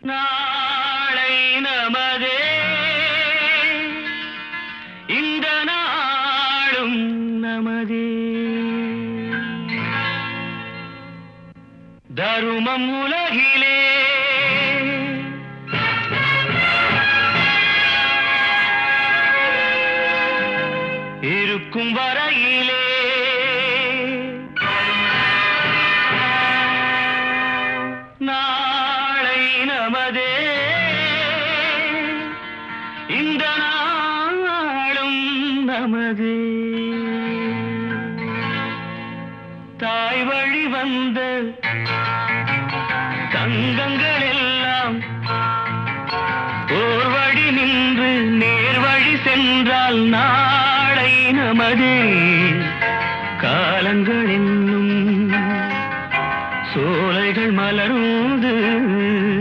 நாளை நமதே, இந்த நாளும் நமதே. தருமம் உலகிலே இருக்கும் வரையிலே நாளை நமதே, இந்த நாளும் நமதே. தாய் வழி வந்த தங்கங்கள் எல்லாம் ஓர் வழி நின்று நேர் வழி சென்றால் நாளை நமதே.